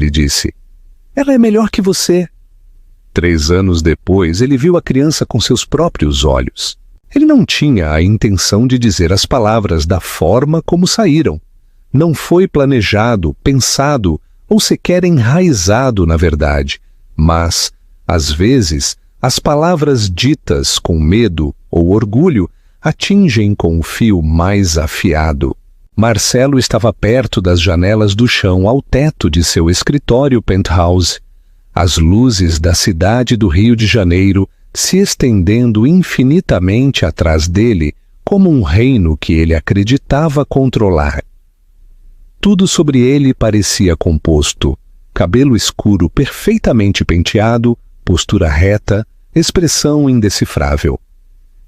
ele disse. Ela é melhor que você. 3 anos depois, ele viu a criança com seus próprios olhos. Ele não tinha a intenção de dizer as palavras da forma como saíram. Não foi planejado, pensado ou sequer enraizado na verdade. Mas, às vezes, as palavras ditas com medo ou orgulho atingem com o fio mais afiado. Marcelo estava perto das janelas do chão ao teto de seu escritório penthouse. As luzes da cidade do Rio de Janeiro se estendendo infinitamente atrás dele, como um reino que ele acreditava controlar. Tudo sobre ele parecia composto: cabelo escuro perfeitamente penteado, postura reta, expressão indecifrável.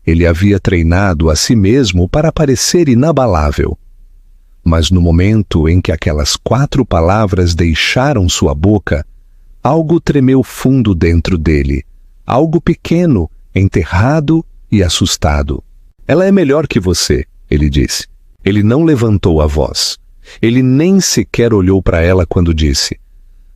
Ele havia treinado a si mesmo para parecer inabalável. Mas no momento em que aquelas 4 palavras deixaram sua boca, algo tremeu fundo dentro dele, algo pequeno, enterrado e assustado. Ela é melhor que você, ele disse. Ele não levantou a voz. Ele nem sequer olhou para ela quando disse.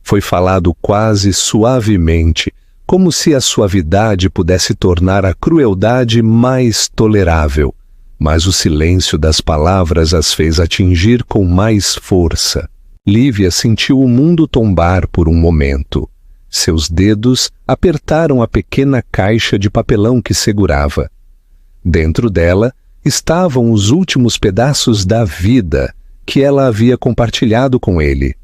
Foi falado quase suavemente, como se a suavidade pudesse tornar a crueldade mais tolerável. Mas o silêncio das palavras as fez atingir com mais força. Lívia sentiu o mundo tombar por um momento. Seus dedos apertaram a pequena caixa de papelão que segurava. Dentro dela estavam os últimos pedaços da vida que ela havia compartilhado com ele.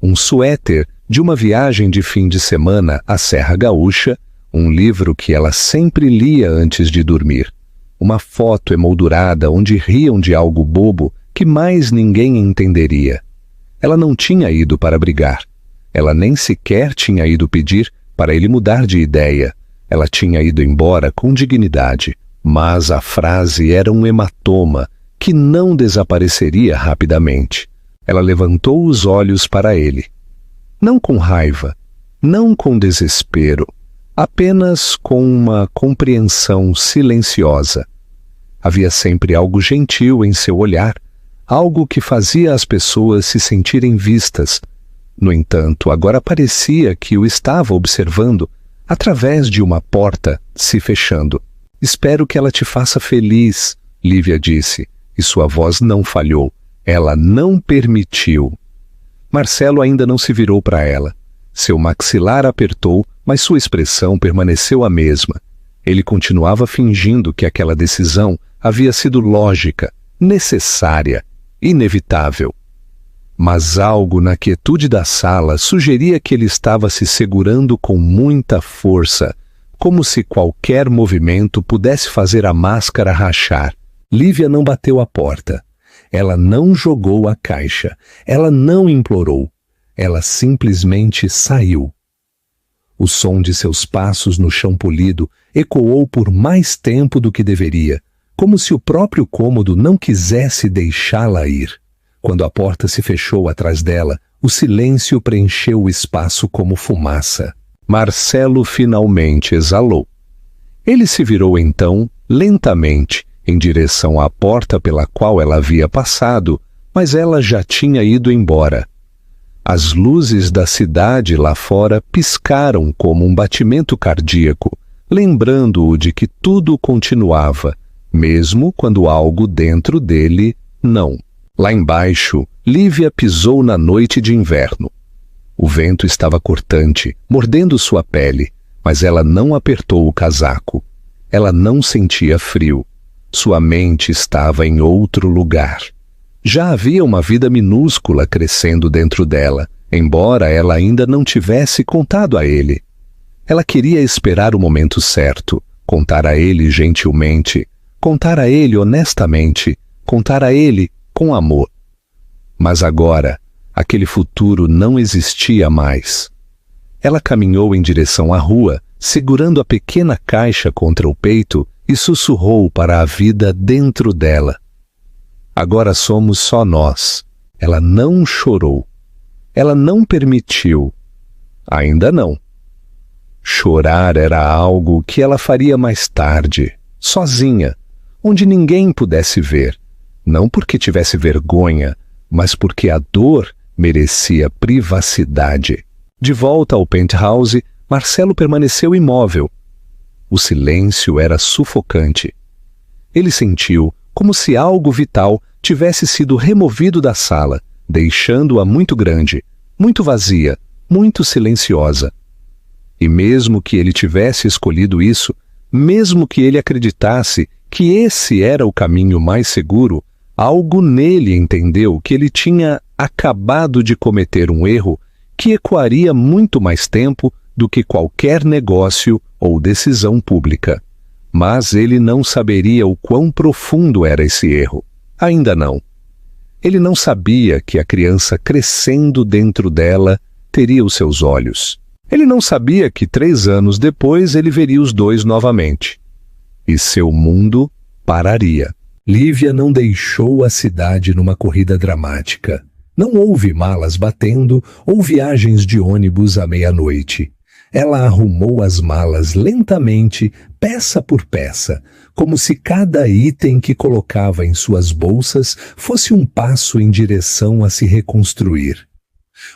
Um suéter de uma viagem de fim de semana à Serra Gaúcha, um livro que ela sempre lia antes de dormir, uma foto emoldurada onde riam de algo bobo que mais ninguém entenderia. Ela não tinha ido para brigar. Ela nem sequer tinha ido pedir para ele mudar de ideia. Ela tinha ido embora com dignidade, mas a frase era um hematoma que não desapareceria rapidamente. Ela levantou os olhos para ele. Não com raiva, não com desespero, apenas com uma compreensão silenciosa. Havia sempre algo gentil em seu olhar, algo que fazia as pessoas se sentirem vistas. No entanto, agora parecia que o estava observando através de uma porta se fechando. Espero que ela te faça feliz, Lívia disse, e sua voz não falhou. Ela não permitiu. Marcelo ainda não se virou para ela. Seu maxilar apertou, mas sua expressão permaneceu a mesma. Ele continuava fingindo que aquela decisão havia sido lógica, necessária, inevitável. Mas algo na quietude da sala sugeria que ele estava se segurando com muita força, como se qualquer movimento pudesse fazer a máscara rachar. Lívia não bateu a porta. Ela não jogou a caixa. Ela não implorou. Ela simplesmente saiu. O som de seus passos no chão polido ecoou por mais tempo do que deveria, como se o próprio cômodo não quisesse deixá-la ir. Quando a porta se fechou atrás dela, o silêncio preencheu o espaço como fumaça. Marcelo finalmente exalou. Ele se virou então, lentamente, em direção à porta pela qual ela havia passado, mas ela já tinha ido embora. As luzes da cidade lá fora piscaram como um batimento cardíaco, lembrando-o de que tudo continuava, mesmo quando algo dentro dele não. Lá embaixo, Lívia pisou na noite de inverno. O vento estava cortante, mordendo sua pele, mas ela não apertou o casaco. Ela não sentia frio. Sua mente estava em outro lugar. Já havia uma vida minúscula crescendo dentro dela, embora ela ainda não tivesse contado a ele. Ela queria esperar o momento certo, contar a ele gentilmente, contar a ele honestamente, contar a ele com amor. Mas agora, aquele futuro não existia mais. Ela caminhou em direção à rua, segurando a pequena caixa contra o peito e sussurrou para a vida dentro dela. Agora somos só nós. Ela não chorou. Ela não permitiu. Ainda não. Chorar era algo que ela faria mais tarde, sozinha, onde ninguém pudesse ver. Não porque tivesse vergonha, mas porque a dor Merecia privacidade. De volta ao penthouse, Marcelo permaneceu imóvel. O silêncio era sufocante. Ele sentiu como se algo vital tivesse sido removido da sala, deixando-a muito grande, muito vazia, muito silenciosa. E mesmo que ele tivesse escolhido isso, mesmo que ele acreditasse que esse era o caminho mais seguro, algo nele entendeu que ele tinha acabado de cometer um erro que ecoaria muito mais tempo do que qualquer negócio ou decisão pública. Mas ele não saberia o quão profundo era esse erro. Ainda não. Ele não sabia que a criança crescendo dentro dela teria os seus olhos. Ele não sabia que 3 anos depois ele veria os dois novamente. E seu mundo pararia. Lívia não deixou a cidade numa corrida dramática. Não houve malas batendo ou viagens de ônibus à meia-noite. Ela arrumou as malas lentamente, peça por peça, como se cada item que colocava em suas bolsas fosse um passo em direção a se reconstruir.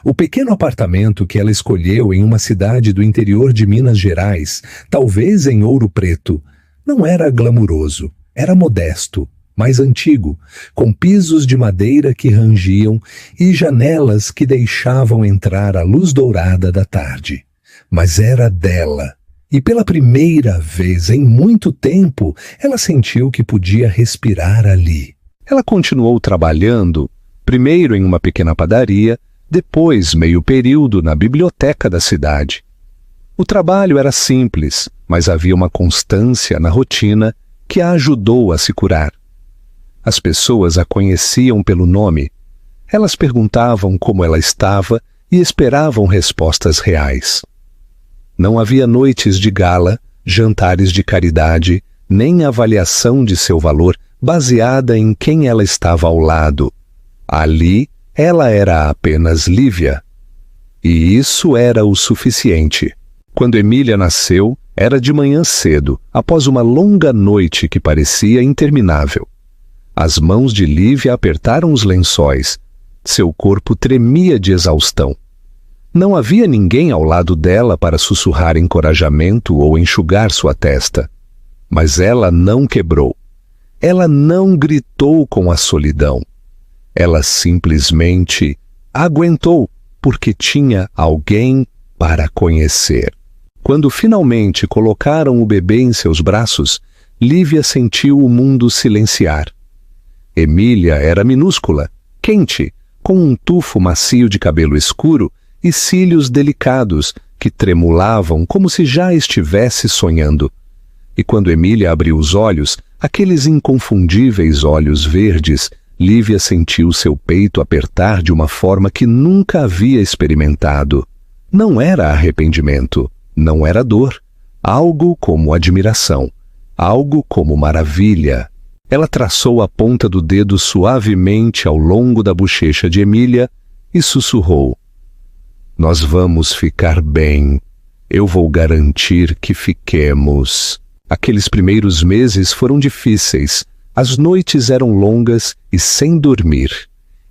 O pequeno apartamento que ela escolheu em uma cidade do interior de Minas Gerais, talvez em Ouro Preto, não era glamuroso, era modesto, mais antigo, com pisos de madeira que rangiam e janelas que deixavam entrar a luz dourada da tarde. Mas era dela, e pela primeira vez em muito tempo, ela sentiu que podia respirar ali. Ela continuou trabalhando, primeiro em uma pequena padaria, depois meio período na biblioteca da cidade. O trabalho era simples, mas havia uma constância na rotina que a ajudou a se curar. As pessoas a conheciam pelo nome. Elas perguntavam como ela estava e esperavam respostas reais. Não havia noites de gala, jantares de caridade, nem avaliação de seu valor baseada em quem ela estava ao lado. Ali, ela era apenas Lívia. E isso era o suficiente. Quando Emília nasceu, era de manhã cedo, após uma longa noite que parecia interminável. As mãos de Lívia apertaram os lençóis. Seu corpo tremia de exaustão. Não havia ninguém ao lado dela para sussurrar encorajamento ou enxugar sua testa. Mas ela não quebrou. Ela não gritou com a solidão. Ela simplesmente aguentou, porque tinha alguém para conhecer. Quando finalmente colocaram o bebê em seus braços, Lívia sentiu o mundo silenciar. Emília era minúscula, quente, com um tufo macio de cabelo escuro e cílios delicados que tremulavam como se já estivesse sonhando. E quando Emília abriu os olhos, aqueles inconfundíveis olhos verdes, Lívia sentiu seu peito apertar de uma forma que nunca havia experimentado. Não era arrependimento, não era dor, algo como admiração, algo como maravilha. Ela traçou a ponta do dedo suavemente ao longo da bochecha de Emília e sussurrou: "Nós vamos ficar bem. Eu vou garantir que fiquemos." Aqueles primeiros meses foram difíceis. As noites eram longas e sem dormir.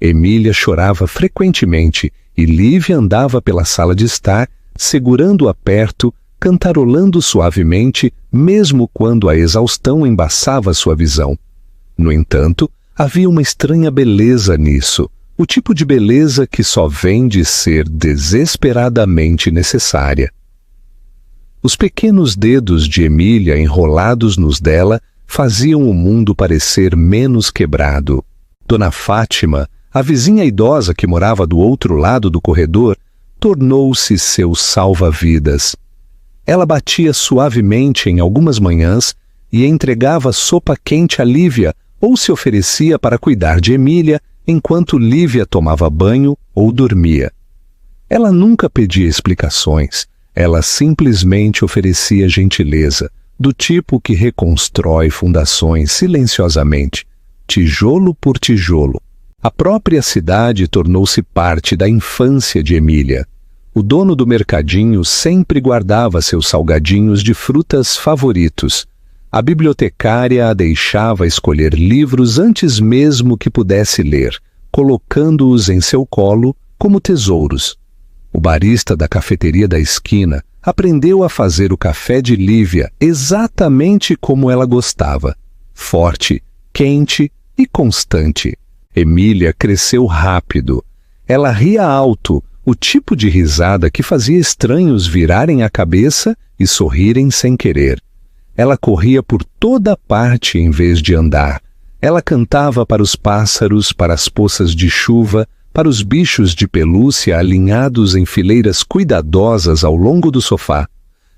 Emília chorava frequentemente e Lívia andava pela sala de estar, segurando-a perto, cantarolando suavemente, mesmo quando a exaustão embaçava sua visão. No entanto, havia uma estranha beleza nisso, o tipo de beleza que só vem de ser desesperadamente necessária. Os pequenos dedos de Emília enrolados nos dela faziam o mundo parecer menos quebrado. Dona Fátima, a vizinha idosa que morava do outro lado do corredor, tornou-se seu salva-vidas. Ela batia suavemente em algumas manhãs e entregava sopa quente a Lívia ou se oferecia para cuidar de Emília enquanto Lívia tomava banho ou dormia. Ela nunca pedia explicações, ela simplesmente oferecia gentileza, do tipo que reconstrói fundações silenciosamente, tijolo por tijolo. A própria cidade tornou-se parte da infância de Emília. O dono do mercadinho sempre guardava seus salgadinhos de frutas favoritos. A bibliotecária a deixava escolher livros antes mesmo que pudesse ler, colocando-os em seu colo como tesouros. O barista da cafeteria da esquina aprendeu a fazer o café de Lívia exatamente como ela gostava: forte, quente e constante. Emília cresceu rápido. Ela ria alto, o tipo de risada que fazia estranhos virarem a cabeça e sorrirem sem querer. Ela corria por toda parte em vez de andar. Ela cantava para os pássaros, para as poças de chuva, para os bichos de pelúcia alinhados em fileiras cuidadosas ao longo do sofá.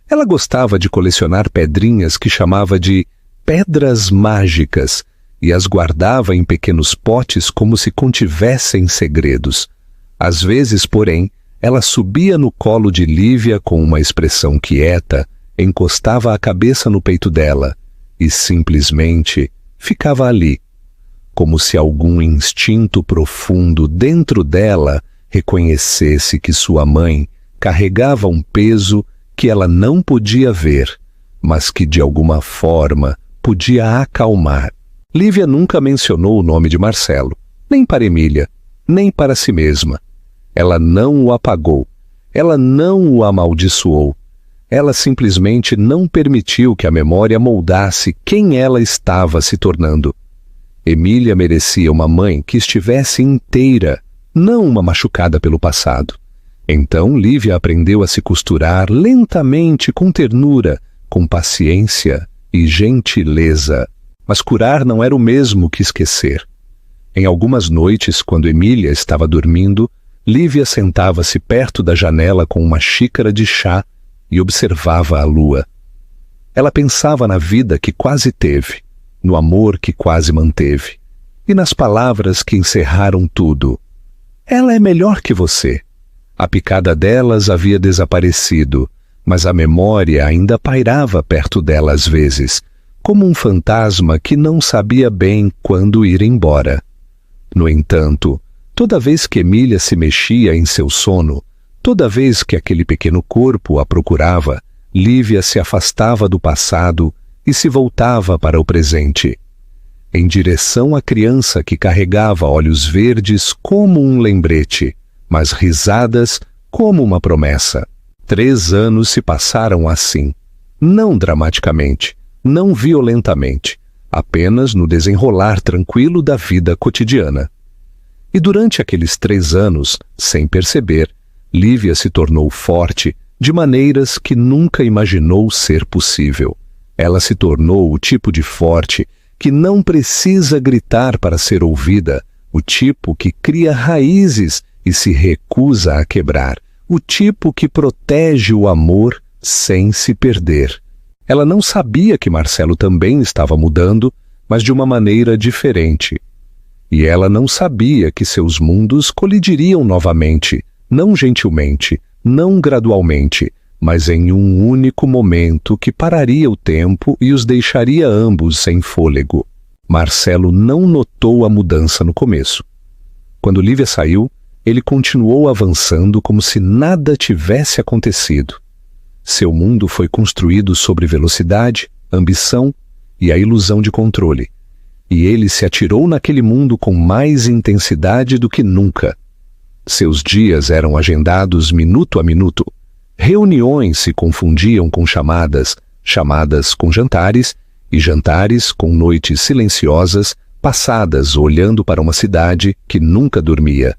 Ela gostava de colecionar pedrinhas que chamava de pedras mágicas e as guardava em pequenos potes como se contivessem segredos. Às vezes, porém, ela subia no colo de Lívia com uma expressão quieta, encostava a cabeça no peito dela e simplesmente ficava ali, como se algum instinto profundo dentro dela reconhecesse que sua mãe carregava um peso que ela não podia ver, mas que de alguma forma podia acalmar. Lívia nunca mencionou o nome de Marcelo, nem para Emília, nem para si mesma. Ela não o apagou, ela não o amaldiçoou. Ela simplesmente não permitiu que a memória moldasse quem ela estava se tornando. Emília merecia uma mãe que estivesse inteira, não uma machucada pelo passado. Então Lívia aprendeu a se costurar lentamente, com ternura, com paciência e gentileza. Mas curar não era o mesmo que esquecer. Em algumas noites, quando Emília estava dormindo, Lívia sentava-se perto da janela com uma xícara de chá e observava a lua. Ela pensava na vida que quase teve, no amor que quase manteve, e nas palavras que encerraram tudo. Ela é melhor que você. A picada delas havia desaparecido, mas a memória ainda pairava perto dela às vezes, como um fantasma que não sabia bem quando ir embora. No entanto, toda vez que Emília se mexia em seu sono, toda vez que aquele pequeno corpo a procurava, Lívia se afastava do passado e se voltava para o presente, em direção à criança que carregava olhos verdes como um lembrete, mas risadas como uma promessa. 3 anos se passaram assim, não dramaticamente, não violentamente, apenas no desenrolar tranquilo da vida cotidiana. E durante aqueles 3 anos, sem perceber, Lívia se tornou forte de maneiras que nunca imaginou ser possível. Ela se tornou o tipo de forte que não precisa gritar para ser ouvida, o tipo que cria raízes e se recusa a quebrar, o tipo que protege o amor sem se perder. Ela não sabia que Marcelo também estava mudando, mas de uma maneira diferente. E ela não sabia que seus mundos colidiriam novamente, não gentilmente, não gradualmente, mas em um único momento que pararia o tempo e os deixaria ambos sem fôlego. Marcelo não notou a mudança no começo. Quando Lívia saiu, ele continuou avançando como se nada tivesse acontecido. Seu mundo foi construído sobre velocidade, ambição e a ilusão de controle. E ele se atirou naquele mundo com mais intensidade do que nunca. Seus dias eram agendados minuto a minuto. Reuniões se confundiam com chamadas, chamadas com jantares, e jantares com noites silenciosas, passadas olhando para uma cidade que nunca dormia.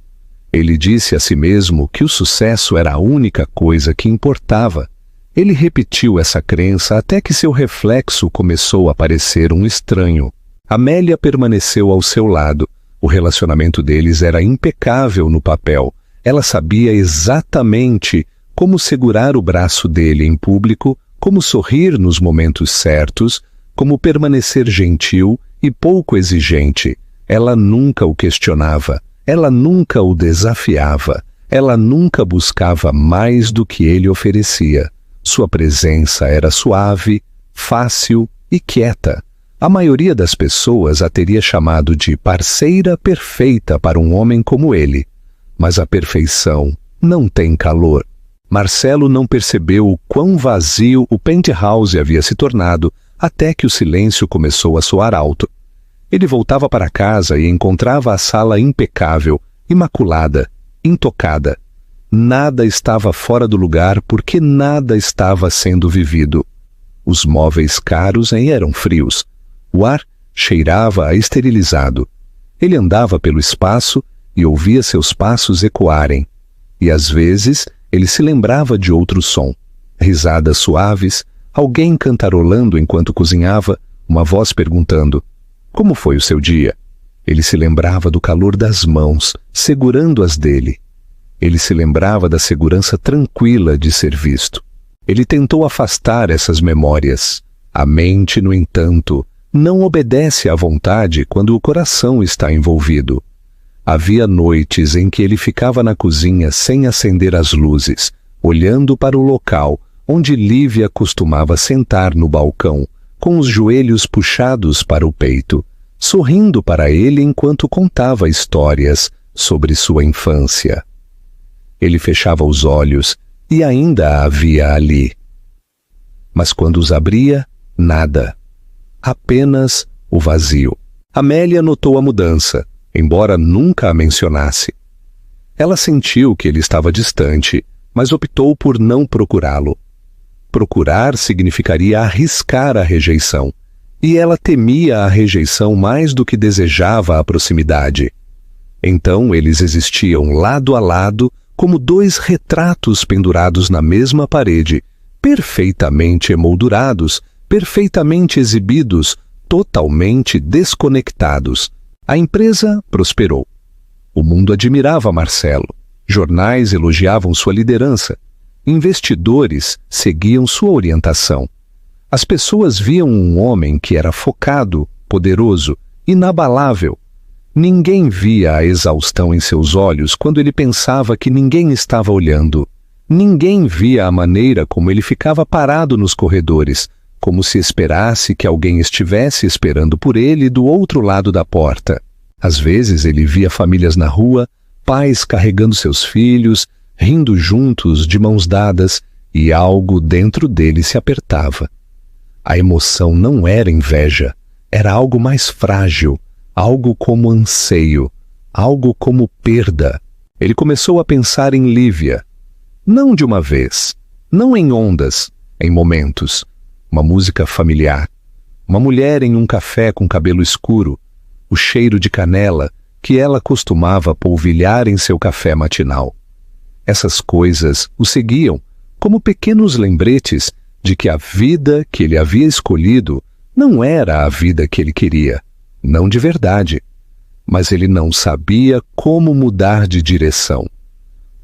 Ele disse a si mesmo que o sucesso era a única coisa que importava. Ele repetiu essa crença até que seu reflexo começou a parecer um estranho. Amélia permaneceu ao seu lado. O relacionamento deles era impecável no papel. Ela sabia exatamente como segurar o braço dele em público, como sorrir nos momentos certos, como permanecer gentil e pouco exigente. Ela nunca o questionava, ela nunca o desafiava, ela nunca buscava mais do que ele oferecia. Sua presença era suave, fácil e quieta. A maioria das pessoas a teria chamado de parceira perfeita para um homem como ele. Mas a perfeição não tem calor. Marcelo não percebeu o quão vazio o penthouse havia se tornado até que o silêncio começou a soar alto. Ele voltava para casa e encontrava a sala impecável, imaculada, intocada. Nada estava fora do lugar porque nada estava sendo vivido. Os móveis caros eram frios. O ar cheirava a esterilizado. Ele andava pelo espaço e ouvia seus passos ecoarem. E às vezes ele se lembrava de outro som. Risadas suaves, alguém cantarolando enquanto cozinhava, uma voz perguntando: "Como foi o seu dia?" Ele se lembrava do calor das mãos, segurando as dele. Ele se lembrava da segurança tranquila de ser visto. Ele tentou afastar essas memórias. A mente, no entanto, não obedece à vontade quando o coração está envolvido. Havia noites em que ele ficava na cozinha sem acender as luzes, olhando para o local onde Lívia costumava sentar no balcão, com os joelhos puxados para o peito, sorrindo para ele enquanto contava histórias sobre sua infância. Ele fechava os olhos e ainda a havia ali. Mas quando os abria, nada. Apenas o vazio. Amélia notou a mudança, embora nunca a mencionasse. Ela sentiu que ele estava distante, mas optou por não procurá-lo. Procurar significaria arriscar a rejeição, e ela temia a rejeição mais do que desejava a proximidade. Então eles existiam lado a lado, como dois retratos pendurados na mesma parede, perfeitamente emoldurados, perfeitamente exibidos, totalmente desconectados. A empresa prosperou. O mundo admirava Marcelo. Jornais elogiavam sua liderança. Investidores seguiam sua orientação. As pessoas viam um homem que era focado, poderoso, inabalável. Ninguém via a exaustão em seus olhos quando ele pensava que ninguém estava olhando. Ninguém via a maneira como ele ficava parado nos corredores, como se esperasse que alguém estivesse esperando por ele do outro lado da porta. Às vezes ele via famílias na rua, pais carregando seus filhos, rindo juntos de mãos dadas, e algo dentro dele se apertava. A emoção não era inveja, era algo mais frágil, algo como anseio, algo como perda. Ele começou a pensar em Lívia. Não de uma vez, não em ondas, em momentos. Uma música familiar, uma mulher em um café com cabelo escuro, o cheiro de canela que ela costumava polvilhar em seu café matinal. Essas coisas o seguiam como pequenos lembretes de que a vida que ele havia escolhido não era a vida que ele queria. Não de verdade, mas ele não sabia como mudar de direção.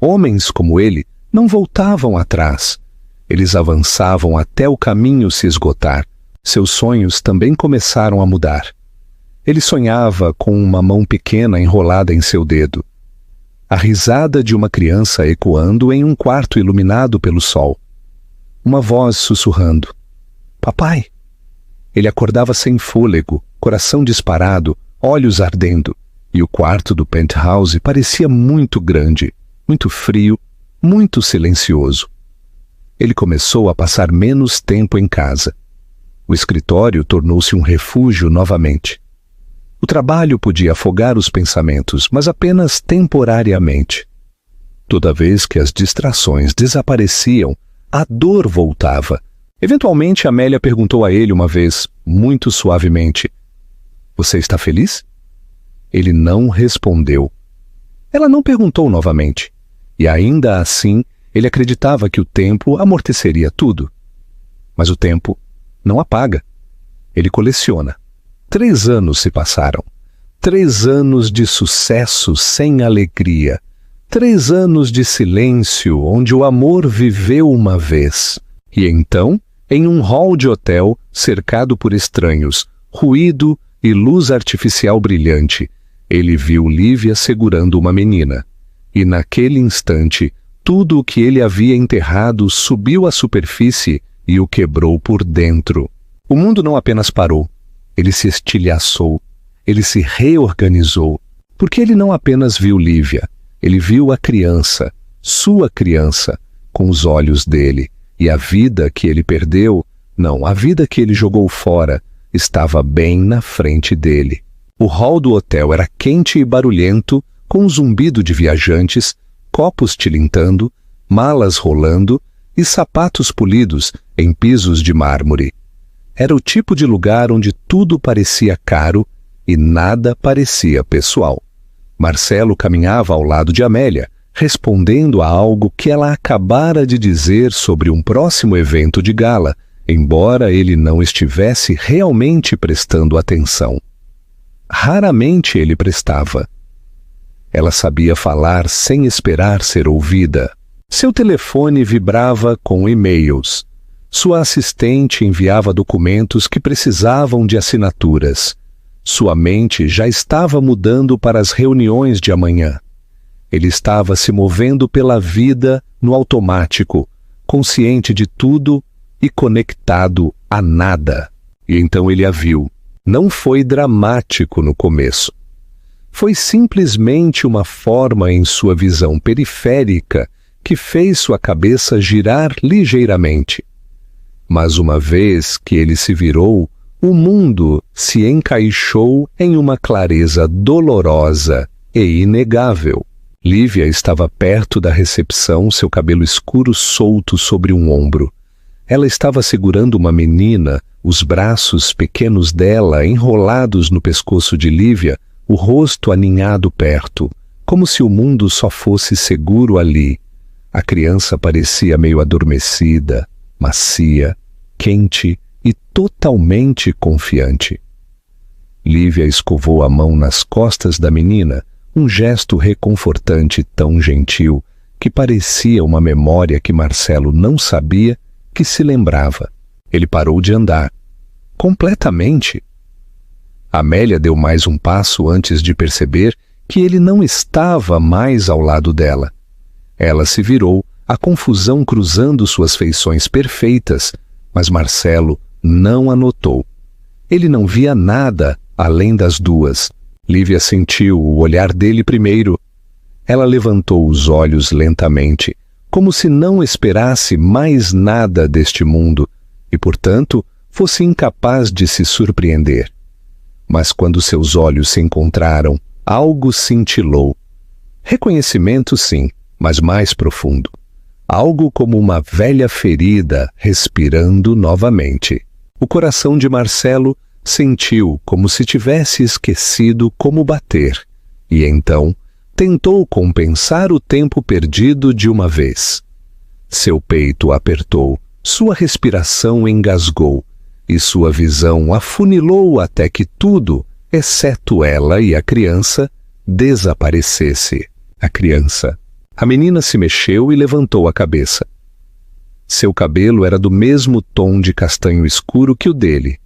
Homens como ele não voltavam atrás. Eles avançavam até o caminho se esgotar. Seus sonhos também começaram a mudar. Ele sonhava com uma mão pequena enrolada em seu dedo. A risada de uma criança ecoando em um quarto iluminado pelo sol. Uma voz sussurrando: "Papai!" Ele acordava sem fôlego, coração disparado, olhos ardendo, e o quarto do penthouse parecia muito grande, muito frio, muito silencioso. Ele começou a passar menos tempo em casa. O escritório tornou-se um refúgio novamente. O trabalho podia afogar os pensamentos, mas apenas temporariamente. Toda vez que as distrações desapareciam, a dor voltava. Eventualmente, Amélia perguntou a ele uma vez, muito suavemente: "Você está feliz?" Ele não respondeu. Ela não perguntou novamente, e ainda assim ele acreditava que o tempo amorteceria tudo. Mas o tempo não apaga. Ele coleciona. 3 anos se passaram. 3 anos de sucesso sem alegria. 3 anos de silêncio onde o amor viveu uma vez. E então, em um hall de hotel, cercado por estranhos, ruído e luz artificial brilhante, ele viu Lívia segurando uma menina. E naquele instante, tudo o que ele havia enterrado subiu à superfície e o quebrou por dentro. O mundo não apenas parou, ele se estilhaçou, ele se reorganizou, porque ele não apenas viu Lívia, ele viu a criança, sua criança, com os olhos dele. E a vida que ele perdeu, não, a vida que ele jogou fora, estava bem na frente dele. O hall do hotel era quente e barulhento, com um zumbido de viajantes, copos tilintando, malas rolando e sapatos polidos em pisos de mármore. Era o tipo de lugar onde tudo parecia caro e nada parecia pessoal. Marcelo caminhava ao lado de Amélia, respondendo a algo que ela acabara de dizer sobre um próximo evento de gala, embora ele não estivesse realmente prestando atenção. Raramente ele prestava. Ela sabia falar sem esperar ser ouvida. Seu telefone vibrava com e-mails. Sua assistente enviava documentos que precisavam de assinaturas. Sua mente já estava mudando para as reuniões de amanhã. Ele estava se movendo pela vida no automático, consciente de tudo e conectado a nada. E então ele a viu. Não foi dramático no começo. Foi simplesmente uma forma em sua visão periférica que fez sua cabeça girar ligeiramente. Mas uma vez que ele se virou, o mundo se encaixou em uma clareza dolorosa e inegável. Lívia estava perto da recepção, seu cabelo escuro solto sobre um ombro. Ela estava segurando uma menina, os braços pequenos dela enrolados no pescoço de Lívia, o rosto aninhado perto, como se o mundo só fosse seguro ali. A criança parecia meio adormecida, macia, quente e totalmente confiante. Lívia escovou a mão nas costas da menina, um gesto reconfortante tão gentil que parecia uma memória que Marcelo não sabia que se lembrava. Ele parou de andar. Completamente. Amélia deu mais um passo antes de perceber que ele não estava mais ao lado dela. Ela se virou, a confusão cruzando suas feições perfeitas, mas Marcelo não a notou. Ele não via nada além das duas. Lívia sentiu o olhar dele primeiro. Ela levantou os olhos lentamente, como se não esperasse mais nada deste mundo e, portanto, fosse incapaz de se surpreender. Mas quando seus olhos se encontraram, algo cintilou. Reconhecimento, sim, mas mais profundo. Algo como uma velha ferida respirando novamente. O coração de Marcelo sentiu como se tivesse esquecido como bater, e então tentou compensar o tempo perdido de uma vez. Seu peito apertou, sua respiração engasgou, e sua visão afunilou até que tudo, exceto ela e a criança, desaparecesse. A criança. A menina se mexeu e levantou a cabeça. Seu cabelo era do mesmo tom de castanho escuro que o dele.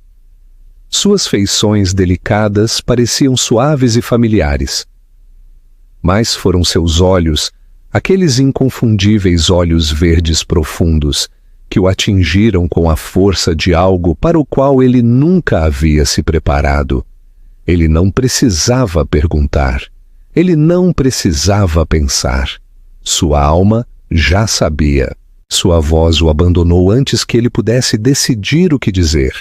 Suas feições delicadas pareciam suaves e familiares. Mas foram seus olhos, aqueles inconfundíveis olhos verdes profundos, que o atingiram com a força de algo para o qual ele nunca havia se preparado. Ele não precisava perguntar. Ele não precisava pensar. Sua alma já sabia. Sua voz o abandonou antes que ele pudesse decidir o que dizer.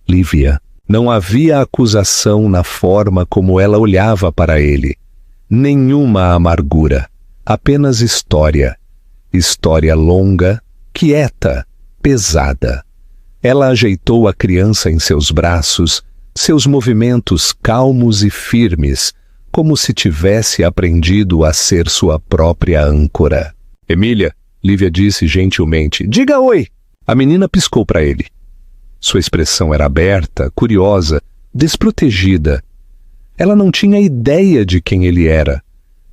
Lívia. Não havia acusação na forma como ela olhava para ele. Nenhuma amargura. Apenas história. História longa, quieta, pesada. Ela ajeitou a criança em seus braços, seus movimentos calmos e firmes, como se tivesse aprendido a ser sua própria âncora. Emília, Lívia disse gentilmente, diga oi! A menina piscou para ele. Sua expressão era aberta, curiosa, desprotegida. Ela não tinha ideia de quem ele era.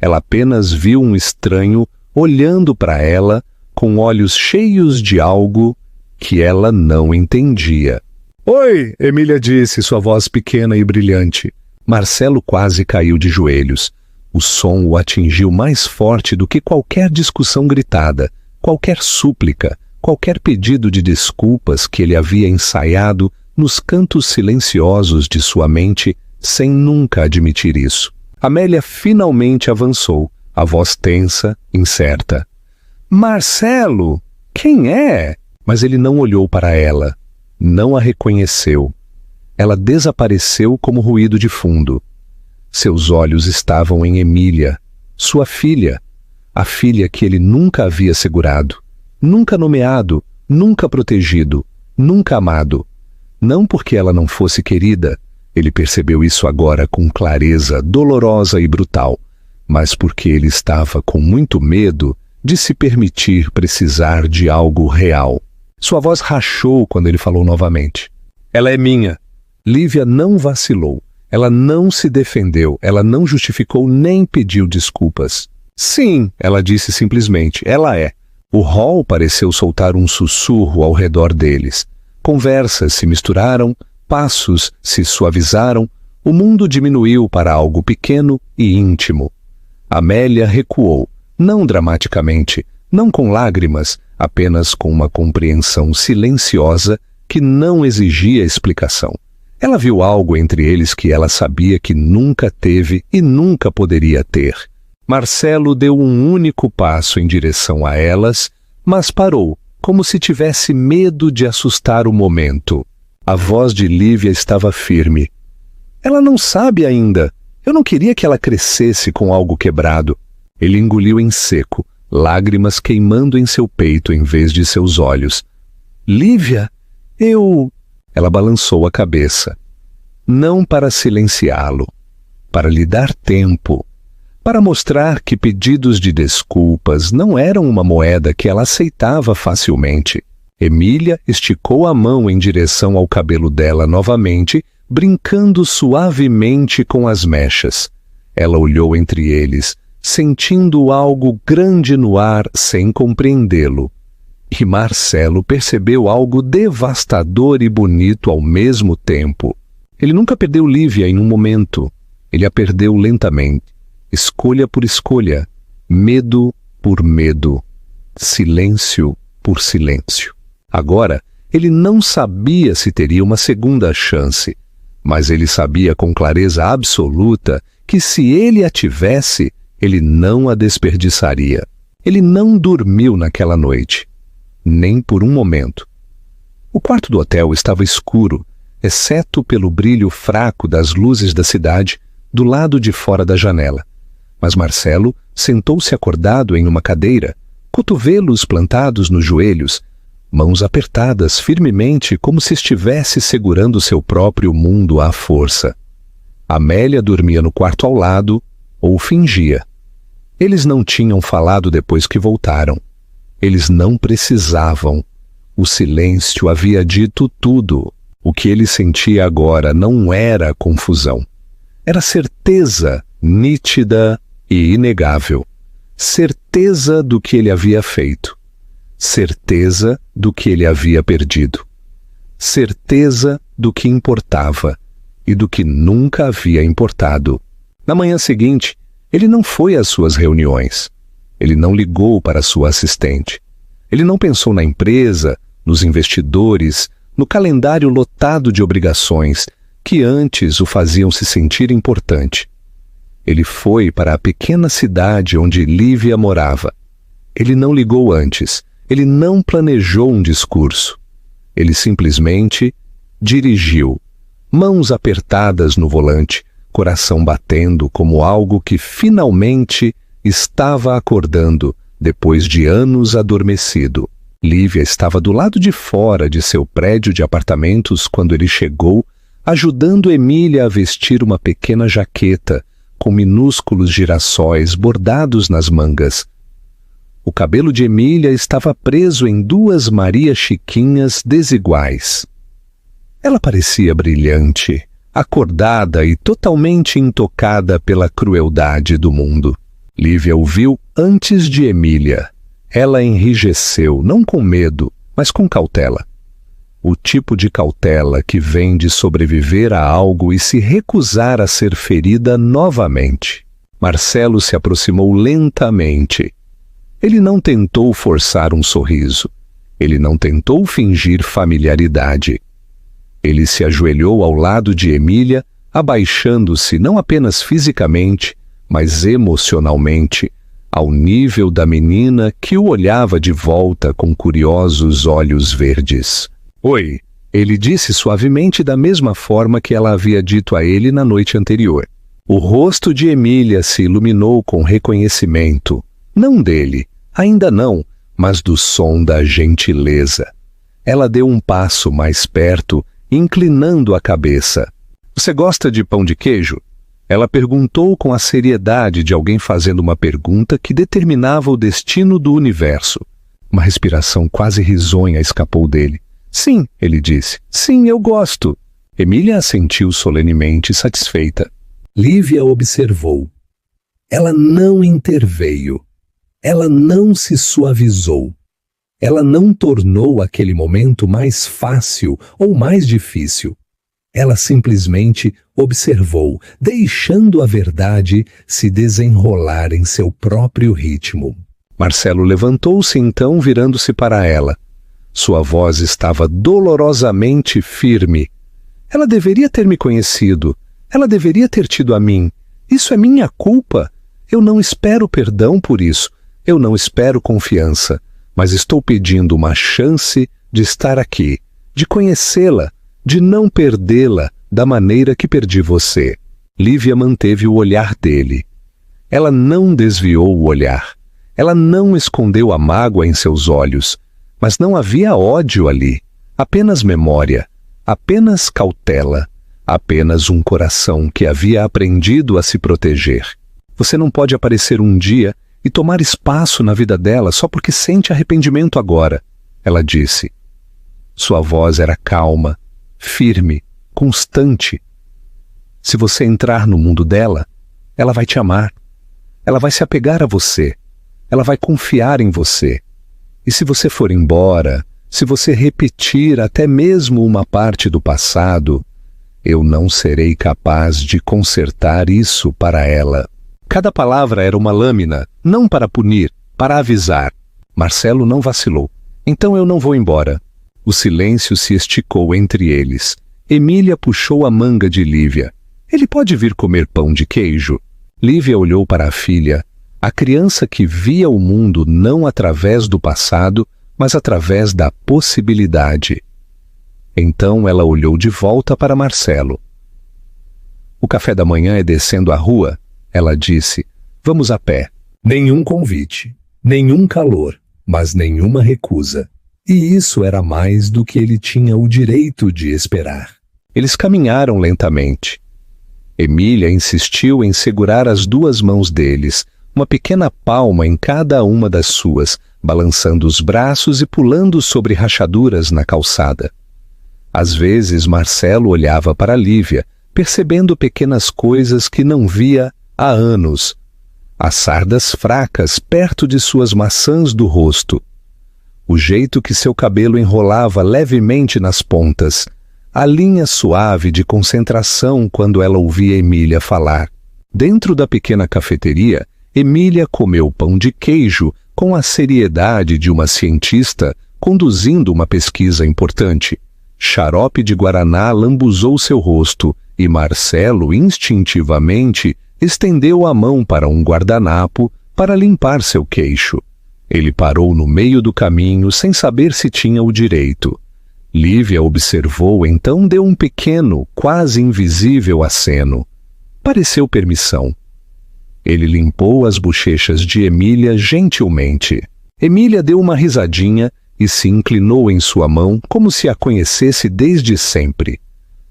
Ela apenas viu um estranho olhando para ela com olhos cheios de algo que ela não entendia. Oi, Emília disse, sua voz pequena e brilhante. Marcelo quase caiu de joelhos. O som o atingiu mais forte do que qualquer discussão gritada, qualquer súplica, qualquer pedido de desculpas que ele havia ensaiado nos cantos silenciosos de sua mente sem nunca admitir isso. Amélia finalmente avançou, a voz tensa, incerta. Marcelo! Quem é? Mas ele não olhou para ela, não a reconheceu. Ela desapareceu como ruído de fundo. Seus olhos estavam em Emília, sua filha, a filha que ele nunca havia segurado, nunca nomeado, nunca protegido, nunca amado. Não porque ela não fosse querida, ele percebeu isso agora com clareza dolorosa e brutal, mas porque ele estava com muito medo de se permitir precisar de algo real. Sua voz rachou quando ele falou novamente. Ela é minha. Lívia não vacilou. Ela não se defendeu. Ela não justificou nem pediu desculpas. Sim, ela disse simplesmente. Ela é. O hall pareceu soltar um sussurro ao redor deles. Conversas se misturaram, passos se suavizaram, o mundo diminuiu para algo pequeno e íntimo. Amélia recuou, não dramaticamente, não com lágrimas, apenas com uma compreensão silenciosa que não exigia explicação. Ela viu algo entre eles que ela sabia que nunca teve e nunca poderia ter. Marcelo deu um único passo em direção a elas, mas parou, como se tivesse medo de assustar o momento. A voz de Lívia estava firme. Ela não sabe ainda. Eu não queria que ela crescesse com algo quebrado. Ele engoliu em seco, lágrimas queimando em seu peito em vez de seus olhos. Lívia, Ela balançou a cabeça. Não para silenciá-lo, para lhe dar tempo, para mostrar que pedidos de desculpas não eram uma moeda que ela aceitava facilmente. Emília esticou a mão em direção ao cabelo dela novamente, brincando suavemente com as mechas. Ela olhou entre eles, sentindo algo grande no ar sem compreendê-lo. E Marcelo percebeu algo devastador e bonito ao mesmo tempo. Ele nunca perdeu Lívia em um momento. Ele a perdeu lentamente, escolha por escolha, medo por medo, silêncio por silêncio. Agora, ele não sabia se teria uma segunda chance, mas ele sabia com clareza absoluta que se ele a tivesse, ele não a desperdiçaria. Ele não dormiu naquela noite, nem por um momento. O quarto do hotel estava escuro, exceto pelo brilho fraco das luzes da cidade do lado de fora da janela. Mas Marcelo sentou-se acordado em uma cadeira, cotovelos plantados nos joelhos, mãos apertadas firmemente como se estivesse segurando seu próprio mundo à força. Amélia dormia no quarto ao lado, ou fingia. Eles não tinham falado depois que voltaram. Eles não precisavam. O silêncio havia dito tudo. O que ele sentia agora não era confusão. Era certeza nítida e inegável. Certeza do que ele havia feito. Certeza do que ele havia perdido. Certeza do que importava e do que nunca havia importado. Na manhã seguinte, ele não foi às suas reuniões. Ele não ligou para sua assistente. Ele não pensou na empresa, nos investidores, no calendário lotado de obrigações que antes o faziam se sentir importante. Ele foi para a pequena cidade onde Lívia morava. Ele não ligou antes. Ele não planejou um discurso. Ele simplesmente dirigiu, mãos apertadas no volante, coração batendo como algo que finalmente estava acordando depois de anos adormecido. Lívia estava do lado de fora de seu prédio de apartamentos quando ele chegou, ajudando Emília a vestir uma pequena jaqueta com minúsculos girassóis bordados nas mangas. O cabelo de Emília estava preso em duas Maria Chiquinhas desiguais. Ela parecia brilhante, acordada e totalmente intocada pela crueldade do mundo. Lívia o viu antes de Emília. Ela enrijeceu, não com medo, mas com cautela. O tipo de cautela que vem de sobreviver a algo e se recusar a ser ferida novamente. Marcelo se aproximou lentamente. Ele não tentou forçar um sorriso. Ele não tentou fingir familiaridade. Ele se ajoelhou ao lado de Emília, abaixando-se não apenas fisicamente, mas emocionalmente, ao nível da menina que o olhava de volta com curiosos olhos verdes. «Oi», ele disse suavemente da mesma forma que ela havia dito a ele na noite anterior. O rosto de Emília se iluminou com reconhecimento. Não dele, ainda não, mas do som da gentileza. Ela deu um passo mais perto, inclinando a cabeça. Você gosta de pão de queijo? Ela perguntou com a seriedade de alguém fazendo uma pergunta que determinava o destino do universo. Uma respiração quase risonha escapou dele. Sim, ele disse. Sim, eu gosto. Emília assentiu solenemente, satisfeita. Lívia observou. Ela não interveio. Ela não se suavizou. Ela não tornou aquele momento mais fácil ou mais difícil. Ela simplesmente observou, deixando a verdade se desenrolar em seu próprio ritmo. Marcelo levantou-se então, virando-se para ela. Sua voz estava dolorosamente firme. Ela deveria ter me conhecido. Ela deveria ter tido a mim. Isso é minha culpa. Eu não espero perdão por isso. Eu não espero confiança. Mas estou pedindo uma chance de estar aqui, de conhecê-la, de não perdê-la da maneira que perdi você. Lívia manteve o olhar dele. Ela não desviou o olhar. Ela não escondeu a mágoa em seus olhos. Mas não havia ódio ali. Apenas memória. Apenas cautela. Apenas um coração que havia aprendido a se proteger. Você não pode aparecer um dia e tomar espaço na vida dela só porque sente arrependimento agora, ela disse. Sua voz era calma, firme, constante. Se você entrar no mundo dela, ela vai te amar. Ela vai se apegar a você. Ela vai confiar em você. E se você for embora, se você repetir até mesmo uma parte do passado, eu não serei capaz de consertar isso para ela. Cada palavra era uma lâmina, não para punir, para avisar. Marcelo não vacilou. Então eu não vou embora. O silêncio se esticou entre eles. Emília puxou a manga de Lívia. Ele pode vir comer pão de queijo? Lívia olhou para a filha, a criança que via o mundo não através do passado, mas através da possibilidade. Então ela olhou de volta para Marcelo. O café da manhã é descendo a rua, ela disse. Vamos a pé. Nenhum convite, nenhum calor, mas nenhuma recusa. E isso era mais do que ele tinha o direito de esperar. Eles caminharam lentamente. Emília insistiu em segurar as duas mãos deles, uma pequena palma em cada uma das suas, balançando os braços e pulando sobre rachaduras na calçada. Às vezes Marcelo olhava para Lívia, percebendo pequenas coisas que não via há anos. As sardas fracas perto de suas maçãs do rosto. O jeito que seu cabelo enrolava levemente nas pontas. A linha suave de concentração quando ela ouvia Emília falar. Dentro da pequena cafeteria, Emília comeu pão de queijo com a seriedade de uma cientista conduzindo uma pesquisa importante. Xarope de guaraná lambuzou seu rosto e Marcelo, instintivamente, estendeu a mão para um guardanapo para limpar seu queixo. Ele parou no meio do caminho sem saber se tinha o direito. Lívia observou, então deu um pequeno, quase invisível aceno. Pareceu permissão. Ele limpou as bochechas de Emília gentilmente. Emília deu uma risadinha e se inclinou em sua mão como se a conhecesse desde sempre.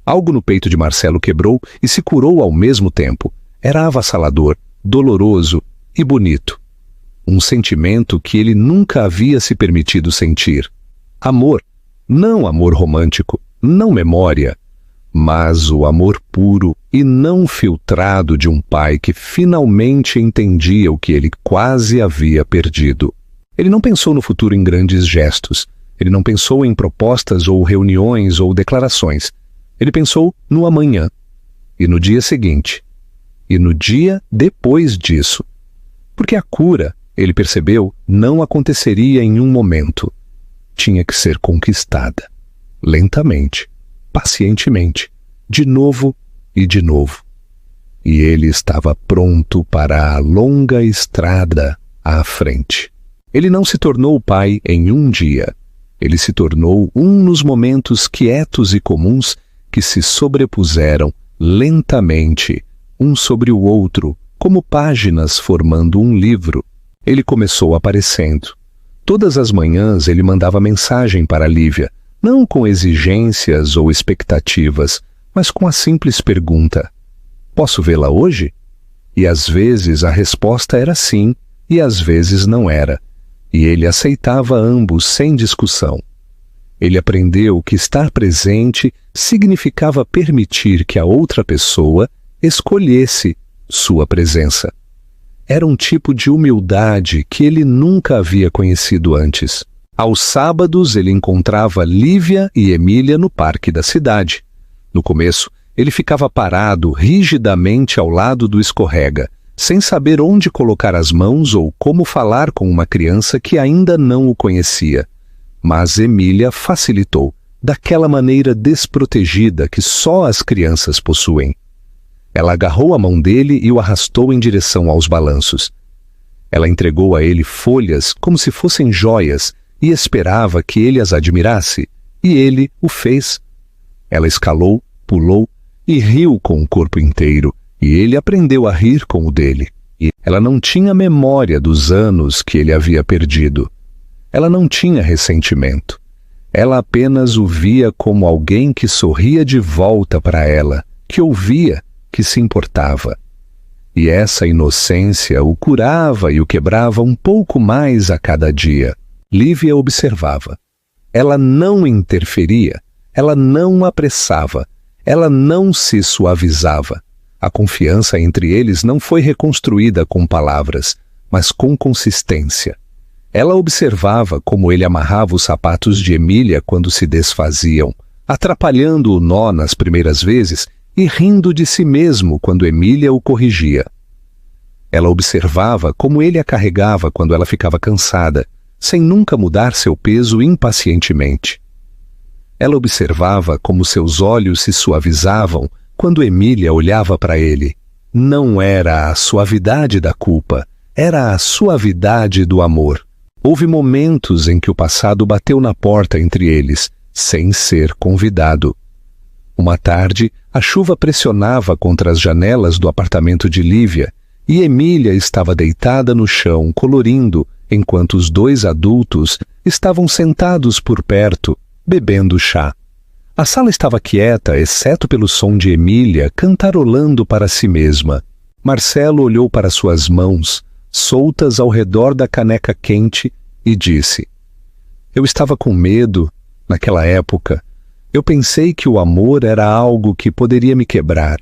Algo no peito de Marcelo quebrou e se curou ao mesmo tempo. Era avassalador, doloroso e bonito. Um sentimento que ele nunca havia se permitido sentir. Amor, não amor romântico, não memória, mas o amor puro e não filtrado de um pai que finalmente entendia o que ele quase havia perdido. Ele não pensou no futuro em grandes gestos. Ele não pensou em propostas ou reuniões ou declarações. Ele pensou no amanhã, e no dia seguinte, e no dia depois disso. Porque a cura, ele percebeu, não aconteceria em um momento. Tinha que ser conquistada, lentamente, pacientemente, de novo e de novo. E ele estava pronto para a longa estrada à frente. Ele não se tornou pai em um dia. Ele se tornou um nos momentos quietos e comuns que se sobrepuseram lentamente, um sobre o outro, como páginas formando um livro. Ele começou aparecendo. Todas as manhãs ele mandava mensagem para Lívia, não com exigências ou expectativas, mas com a simples pergunta: posso vê-la hoje? E às vezes a resposta era sim, e às vezes não era. E ele aceitava ambos sem discussão. Ele aprendeu que estar presente significava permitir que a outra pessoa escolhesse sua presença. Era um tipo de humildade que ele nunca havia conhecido antes. Aos sábados ele encontrava Lívia e Emília no parque da cidade. No começo, ele ficava parado rigidamente ao lado do escorrega, sem saber onde colocar as mãos ou como falar com uma criança que ainda não o conhecia. Mas Emília facilitou, daquela maneira desprotegida que só as crianças possuem. Ela agarrou a mão dele e o arrastou em direção aos balanços. Ela entregou a ele folhas como se fossem joias e esperava que ele as admirasse, e ele o fez. Ela escalou, pulou e riu com o corpo inteiro, e ele aprendeu a rir com o dele. E ela não tinha memória dos anos que ele havia perdido. Ela não tinha ressentimento. Ela apenas o via como alguém que sorria de volta para ela, que ouvia, que se importava. E essa inocência o curava e o quebrava um pouco mais a cada dia. Lívia observava. Ela não interferia, ela não apressava, ela não se suavizava. A confiança entre eles não foi reconstruída com palavras, mas com consistência. Ela observava como ele amarrava os sapatos de Emília quando se desfaziam, atrapalhando o nó nas primeiras vezes e rindo de si mesmo quando Emília o corrigia. Ela observava como ele a carregava quando ela ficava cansada, sem nunca mudar seu peso impacientemente. Ela observava como seus olhos se suavizavam quando Emília olhava para ele. Não era a suavidade da culpa, era a suavidade do amor. Houve momentos em que o passado bateu na porta entre eles, sem ser convidado. Uma tarde, a chuva pressionava contra as janelas do apartamento de Lívia e Emília estava deitada no chão, colorindo, enquanto os dois adultos estavam sentados por perto, bebendo chá. A sala estava quieta, exceto pelo som de Emília cantarolando para si mesma. Marcelo olhou para suas mãos, soltas ao redor da caneca quente, e disse: eu estava com medo, naquela época. Eu pensei que o amor era algo que poderia me quebrar.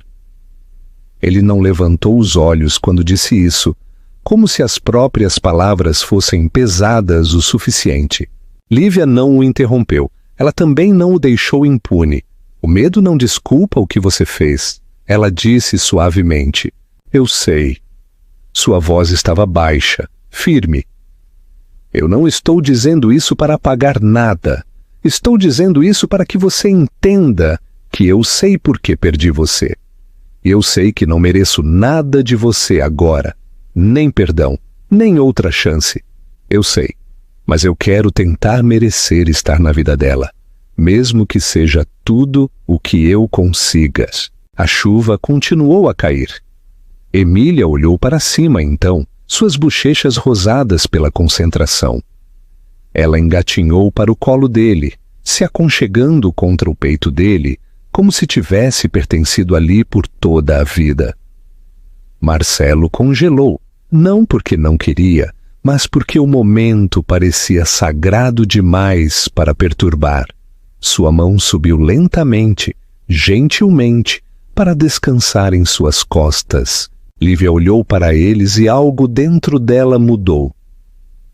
Ele não levantou os olhos quando disse isso, como se as próprias palavras fossem pesadas o suficiente. Lívia não o interrompeu. Ela também não o deixou impune. O medo não desculpa o que você fez. Ela disse suavemente: eu sei. Sua voz estava baixa, firme. Eu não estou dizendo isso para apagar nada. Estou dizendo isso para que você entenda que eu sei por que perdi você. Eu sei que não mereço nada de você agora, nem perdão, nem outra chance. Eu sei, mas eu quero tentar merecer estar na vida dela, mesmo que seja tudo o que eu consiga. A chuva continuou a cair. Emília olhou para cima então, suas bochechas rosadas pela concentração. Ela engatinhou para o colo dele, se aconchegando contra o peito dele, como se tivesse pertencido ali por toda a vida. Marcelo congelou, não porque não queria, mas porque o momento parecia sagrado demais para perturbar. Sua mão subiu lentamente, gentilmente, para descansar em suas costas. Lívia olhou para eles e algo dentro dela mudou.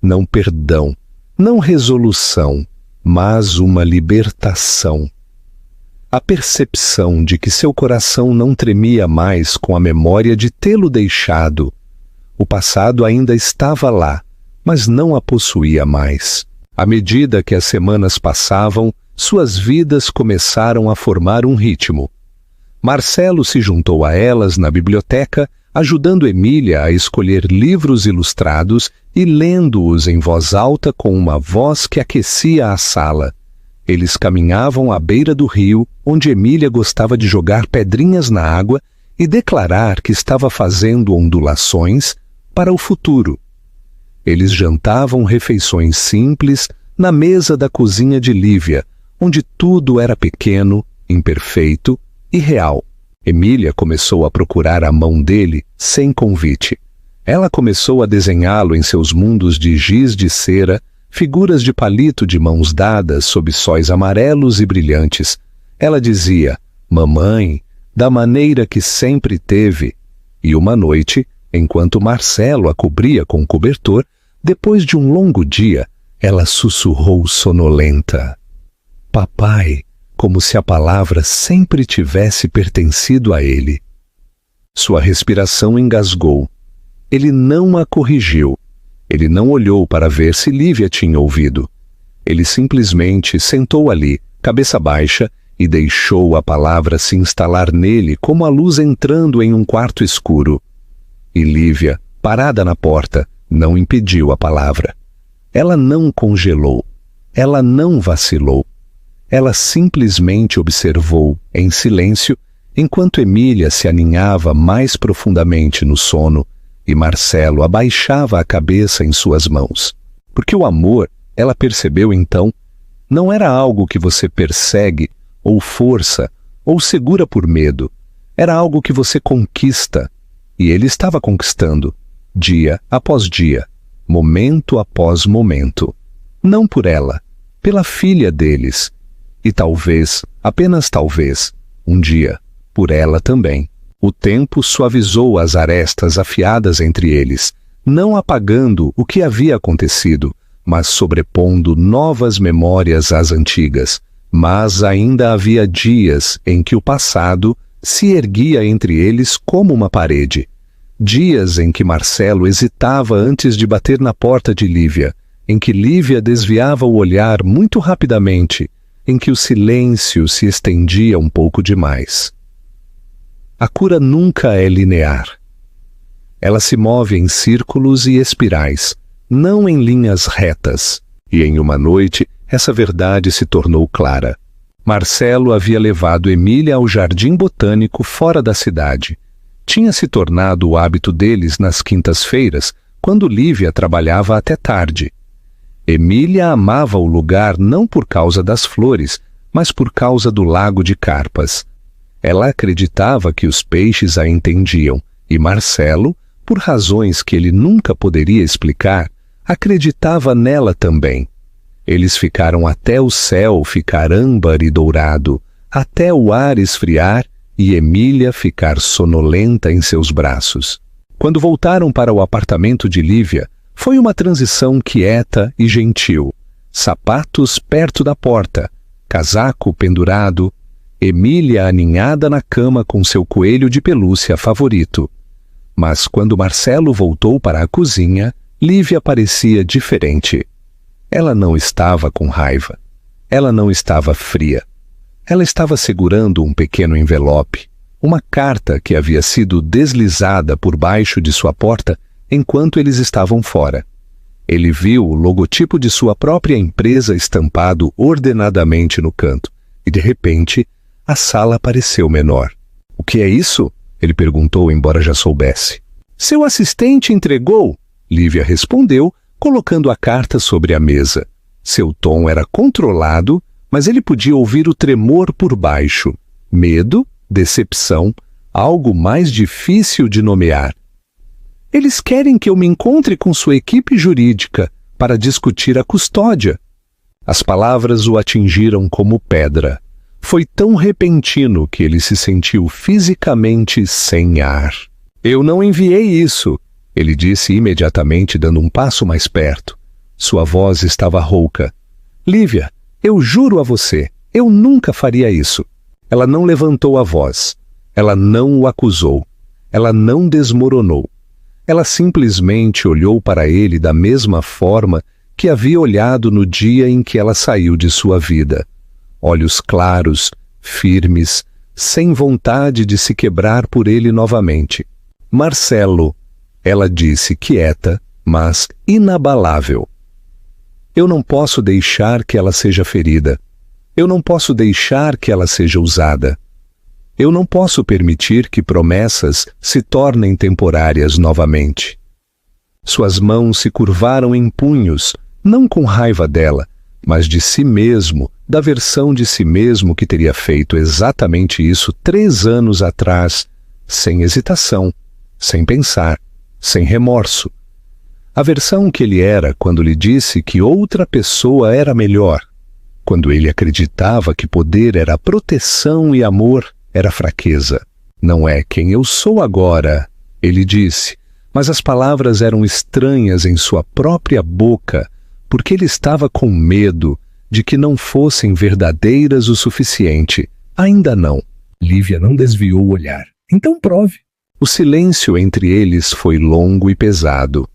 Não perdão, não resolução, mas uma libertação. A percepção de que seu coração não tremia mais com a memória de tê-lo deixado. O passado ainda estava lá, mas não a possuía mais. À medida que as semanas passavam, suas vidas começaram a formar um ritmo. Marcelo se juntou a elas na biblioteca, ajudando Emília a escolher livros ilustrados e lendo-os em voz alta com uma voz que aquecia a sala. Eles caminhavam à beira do rio, onde Emília gostava de jogar pedrinhas na água e declarar que estava fazendo ondulações para o futuro. Eles jantavam refeições simples na mesa da cozinha de Lívia, onde tudo era pequeno, imperfeito e real. Emília começou a procurar a mão dele sem convite. Ela começou a desenhá-lo em seus mundos de giz de cera, figuras de palito de mãos dadas sob sóis amarelos e brilhantes. Ela dizia, mamãe, da maneira que sempre teve. E uma noite, enquanto Marcelo a cobria com o cobertor, depois de um longo dia, ela sussurrou sonolenta. Papai, como se a palavra sempre tivesse pertencido a ele. Sua respiração engasgou. Ele não a corrigiu. Ele não olhou para ver se Lívia tinha ouvido. Ele simplesmente sentou ali, cabeça baixa, e deixou a palavra se instalar nele como a luz entrando em um quarto escuro. E Lívia, parada na porta, não impediu a palavra. Ela não congelou. Ela não vacilou. Ela simplesmente observou, em silêncio, enquanto Emília se aninhava mais profundamente no sono e Marcelo abaixava a cabeça em suas mãos. Porque o amor, ela percebeu então, não era algo que você persegue, ou força, ou segura por medo. Era algo que você conquista. E ele estava conquistando, dia após dia, momento após momento. Não por ela, pela filha deles. E talvez, apenas talvez, um dia, por ela também. O tempo suavizou as arestas afiadas entre eles, não apagando o que havia acontecido, mas sobrepondo novas memórias às antigas. Mas ainda havia dias em que o passado se erguia entre eles como uma parede. Dias em que Marcelo hesitava antes de bater na porta de Lívia, em que Lívia desviava o olhar muito rapidamente, em que o silêncio se estendia um pouco demais. A cura nunca é linear. Ela se move em círculos e espirais, não em linhas retas. E em uma noite, essa verdade se tornou clara. Marcelo havia levado Emília ao jardim botânico fora da cidade. Tinha se tornado o hábito deles nas quintas-feiras, quando Lívia trabalhava até tarde. Emília amava o lugar não por causa das flores, mas por causa do lago de carpas. Ela acreditava que os peixes a entendiam, e Marcelo, por razões que ele nunca poderia explicar, acreditava nela também. Eles ficaram até o céu ficar âmbar e dourado, até o ar esfriar e Emília ficar sonolenta em seus braços. Quando voltaram para o apartamento de Lívia, foi uma transição quieta e gentil. Sapatos perto da porta, casaco pendurado, Emília aninhada na cama com seu coelho de pelúcia favorito. Mas quando Marcelo voltou para a cozinha, Lívia parecia diferente. Ela não estava com raiva. Ela não estava fria. Ela estava segurando um pequeno envelope, uma carta que havia sido deslizada por baixo de sua porta enquanto eles estavam fora. Ele viu o logotipo de sua própria empresa estampado ordenadamente no canto, e de repente, a sala pareceu menor. "O que é isso?" ele perguntou, embora já soubesse. "Seu assistente entregou", Lívia respondeu, colocando a carta sobre a mesa. Seu tom era controlado, mas ele podia ouvir o tremor por baixo. Medo, decepção, algo mais difícil de nomear. "Eles querem que eu me encontre com sua equipe jurídica para discutir a custódia." As palavras o atingiram como pedra. Foi tão repentino que ele se sentiu fisicamente sem ar. "Eu não enviei isso", ele disse imediatamente, dando um passo mais perto. Sua voz estava rouca. "Lívia, eu juro a você, eu nunca faria isso." Ela não levantou a voz. Ela não o acusou. Ela não desmoronou. Ela simplesmente olhou para ele da mesma forma que havia olhado no dia em que ela saiu de sua vida. Olhos claros, firmes, sem vontade de se quebrar por ele novamente. "Marcelo", ela disse quieta, mas inabalável. "Eu não posso deixar que ela seja ferida. Eu não posso deixar que ela seja usada. Eu não posso permitir que promessas se tornem temporárias novamente." Suas mãos se curvaram em punhos, não com raiva dela, mas de si mesmo, da versão de si mesmo que teria feito exatamente isso 3 anos atrás, sem hesitação, sem pensar, sem remorso. A versão que ele era quando lhe disse que outra pessoa era melhor, quando ele acreditava que poder era proteção e amor era fraqueza. Não é quem eu sou agora, ele disse, mas as palavras eram estranhas em sua própria boca, porque ele estava com medo de que não fossem verdadeiras o suficiente. Ainda não. Lívia não desviou o olhar. Então prove. O silêncio entre eles foi longo e pesado.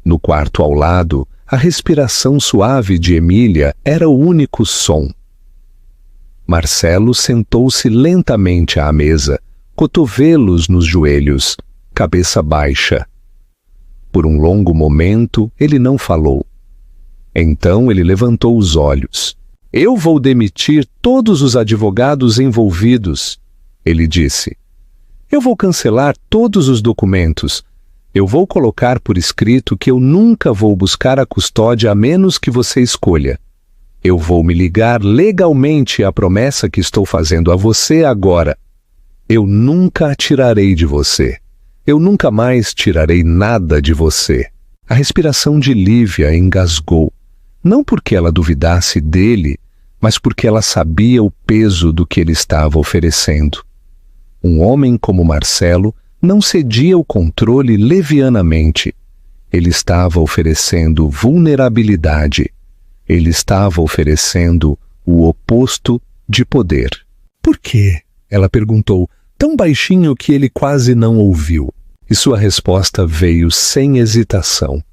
No quarto ao lado, a respiração suave de Emília era o único som. Marcelo sentou-se lentamente à mesa, cotovelos nos joelhos, cabeça baixa. Por um longo momento, ele não falou. Então ele levantou os olhos. Eu vou demitir todos os advogados envolvidos, ele disse. Eu vou cancelar todos os documentos. Eu vou colocar por escrito que eu nunca vou buscar a custódia a menos que você escolha. Eu vou me ligar legalmente à promessa que estou fazendo a você agora. Eu nunca a tirarei de você. Eu nunca mais tirarei nada de você. A respiração de Lívia engasgou. Não porque ela duvidasse dele, mas porque ela sabia o peso do que ele estava oferecendo. Um homem como Marcelo não cedia o controle levianamente. Ele estava oferecendo vulnerabilidade. Ele estava oferecendo o oposto de poder. Por quê? Ela perguntou, tão baixinho que ele quase não ouviu. E sua resposta veio sem hesitação.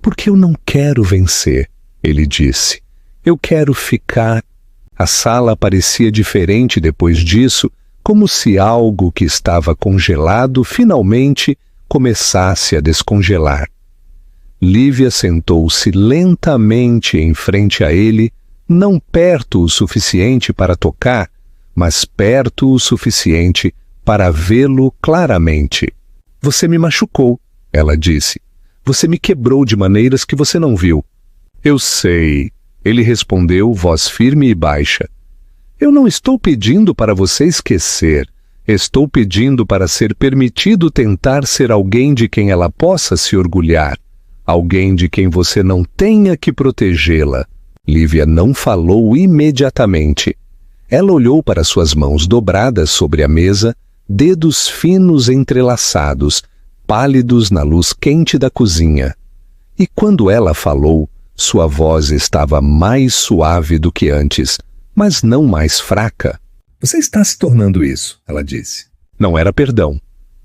Porque eu não quero vencer, ele disse. Eu quero ficar. A sala parecia diferente depois disso, como se algo que estava congelado finalmente começasse a descongelar. Lívia sentou-se lentamente em frente a ele, não perto o suficiente para tocar, mas perto o suficiente para vê-lo claramente. Você me machucou, ela disse. Você me quebrou de maneiras que você não viu. Eu sei, ele respondeu, voz firme e baixa. Eu não estou pedindo para você esquecer. Estou pedindo para ser permitido tentar ser alguém de quem ela possa se orgulhar. Alguém de quem você não tenha que protegê-la. Lívia não falou imediatamente. Ela olhou para suas mãos dobradas sobre a mesa, dedos finos entrelaçados, pálidos na luz quente da cozinha. E quando ela falou, sua voz estava mais suave do que antes, mas não mais fraca. Você está se tornando isso, ela disse. Não era perdão.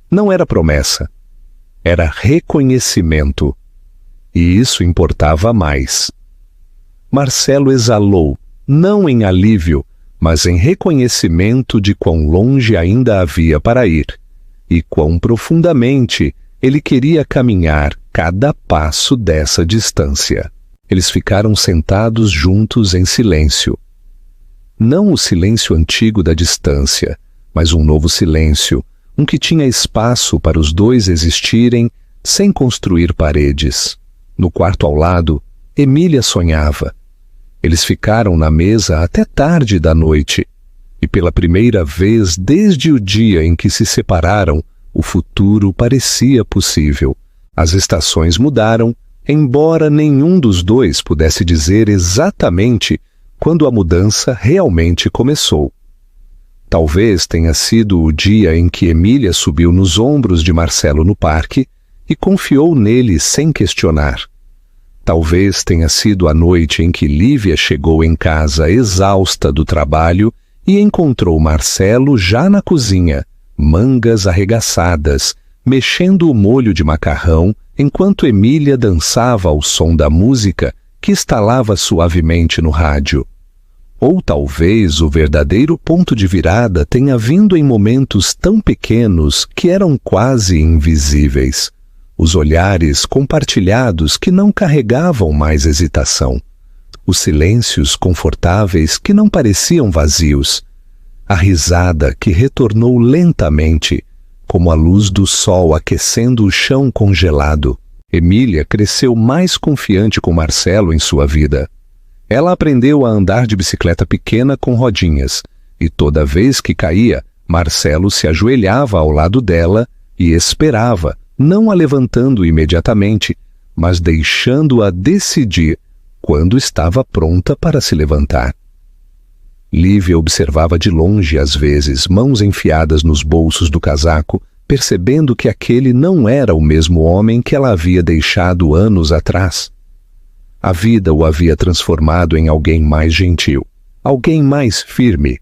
Não era promessa. Era reconhecimento. E isso importava mais. Marcelo exalou, não em alívio, mas em reconhecimento de quão longe ainda havia para ir, e quão profundamente ele queria caminhar cada passo dessa distância. Eles ficaram sentados juntos em silêncio. Não o silêncio antigo da distância, mas um novo silêncio, um que tinha espaço para os dois existirem sem construir paredes. No quarto ao lado, Emília sonhava. Eles ficaram na mesa até tarde da noite, e pela primeira vez desde o dia em que se separaram, o futuro parecia possível. As estações mudaram, embora nenhum dos dois pudesse dizer exatamente quando a mudança realmente começou. Talvez tenha sido o dia em que Emília subiu nos ombros de Marcelo no parque e confiou nele sem questionar. Talvez tenha sido a noite em que Lívia chegou em casa exausta do trabalho e encontrou Marcelo já na cozinha, mangas arregaçadas, mexendo o molho de macarrão enquanto Emília dançava ao som da música que estalava suavemente no rádio. Ou talvez o verdadeiro ponto de virada tenha vindo em momentos tão pequenos que eram quase invisíveis. Os olhares compartilhados que não carregavam mais hesitação. Os silêncios confortáveis que não pareciam vazios. A risada que retornou lentamente, como a luz do sol aquecendo o chão congelado. Emília cresceu mais confiante com Marcelo em sua vida. Ela aprendeu a andar de bicicleta pequena com rodinhas, e toda vez que caía, Marcelo se ajoelhava ao lado dela e esperava, não a levantando imediatamente, mas deixando-a decidir quando estava pronta para se levantar. Lívia observava de longe, às vezes, mãos enfiadas nos bolsos do casaco, percebendo que aquele não era o mesmo homem que ela havia deixado anos atrás. A vida o havia transformado em alguém mais gentil, alguém mais firme.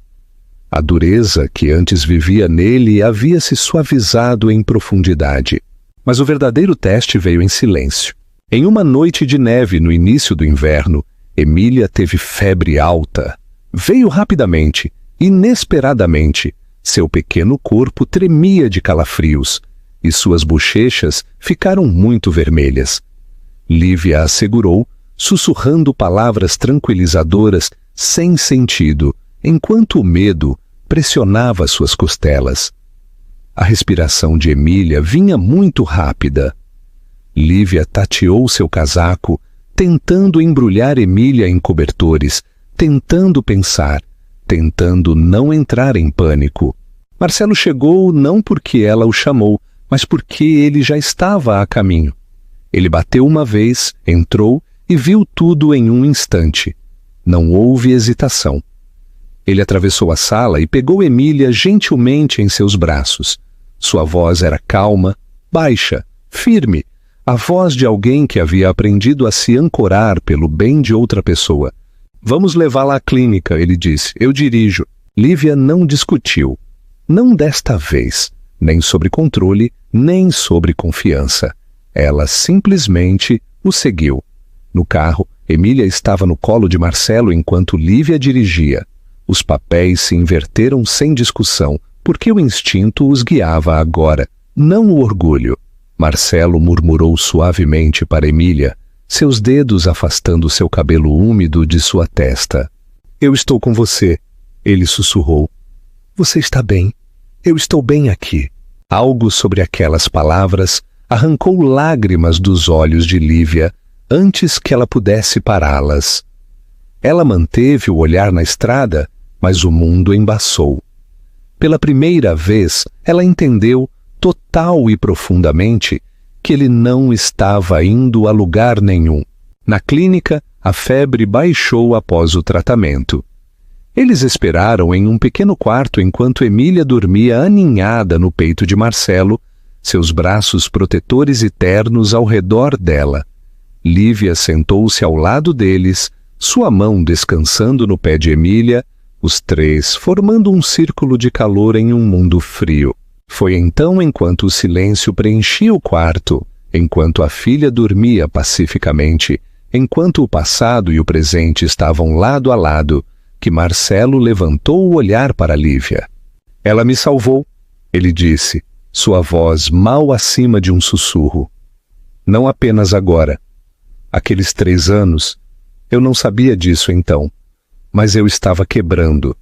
A dureza que antes vivia nele havia se suavizado em profundidade. Mas o verdadeiro teste veio em silêncio. Em uma noite de neve no início do inverno, Emília teve febre alta. Veio rapidamente, inesperadamente. Seu pequeno corpo tremia de calafrios e suas bochechas ficaram muito vermelhas. Lívia a segurou, sussurrando palavras tranquilizadoras sem sentido, enquanto o medo pressionava suas costelas. A respiração de Emília vinha muito rápida. Lívia tateou seu casaco, tentando embrulhar Emília em cobertores, tentando pensar, tentando não entrar em pânico. Marcelo chegou não porque ela o chamou, mas porque ele já estava a caminho. Ele bateu uma vez, entrou e viu tudo em um instante. Não houve hesitação. Ele atravessou a sala e pegou Emília gentilmente em seus braços. Sua voz era calma, baixa, firme, a voz de alguém que havia aprendido a se ancorar pelo bem de outra pessoa. Vamos levá-la à clínica, ele disse. Eu dirijo. Lívia não discutiu. Não desta vez, nem sobre controle, nem sobre confiança. Ela simplesmente o seguiu. No carro, Emília estava no colo de Marcelo enquanto Lívia dirigia. Os papéis se inverteram sem discussão, porque o instinto os guiava agora, não o orgulho. Marcelo murmurou suavemente para Emília, seus dedos afastando seu cabelo úmido de sua testa. Eu estou com você, ele sussurrou. Você está bem. Eu estou bem aqui. Algo sobre aquelas palavras arrancou lágrimas dos olhos de Lívia antes que ela pudesse pará-las. Ela manteve o olhar na estrada, mas o mundo embaçou. Pela primeira vez, ela entendeu, total e profundamente, que ele não estava indo a lugar nenhum. Na clínica, a febre baixou após o tratamento. Eles esperaram em um pequeno quarto enquanto Emília dormia aninhada no peito de Marcelo, seus braços protetores e ternos ao redor dela. Lívia sentou-se ao lado deles, sua mão descansando no pé de Emília, os três formando um círculo de calor em um mundo frio. Foi então, enquanto o silêncio preenchia o quarto, enquanto a filha dormia pacificamente, enquanto o passado e o presente estavam lado a lado, que Marcelo levantou o olhar para Lívia. Ela me salvou, ele disse, sua voz mal acima de um sussurro. Não apenas agora. Aqueles 3 anos, eu não sabia disso então, mas eu estava quebrando.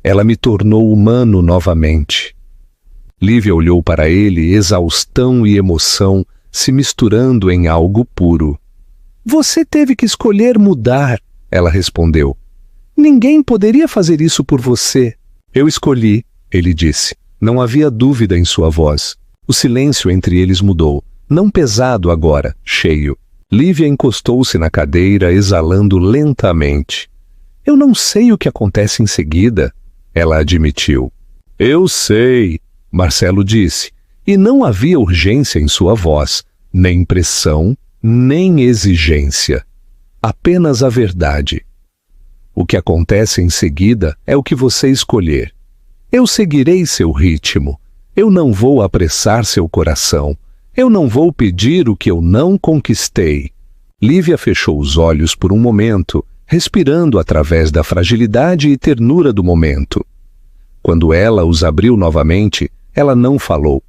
Ela me tornou humano novamente. Lívia olhou para ele, exaustão e emoção se misturando em algo puro. Você teve que escolher mudar, ela respondeu. Ninguém poderia fazer isso por você. Eu escolhi, ele disse. Não havia dúvida em sua voz. O silêncio entre eles mudou, não pesado agora, cheio. Lívia encostou-se na cadeira, exalando lentamente. Eu não sei o que acontece em seguida, ela admitiu. Eu sei, Marcelo disse, e não havia urgência em sua voz, nem pressão, nem exigência. Apenas a verdade. O que acontece em seguida é o que você escolher. Eu seguirei seu ritmo. Eu não vou apressar seu coração. Eu não vou pedir o que eu não conquistei. Lívia fechou os olhos por um momento, respirando através da fragilidade e ternura do momento. Quando ela os abriu novamente, ela não falou.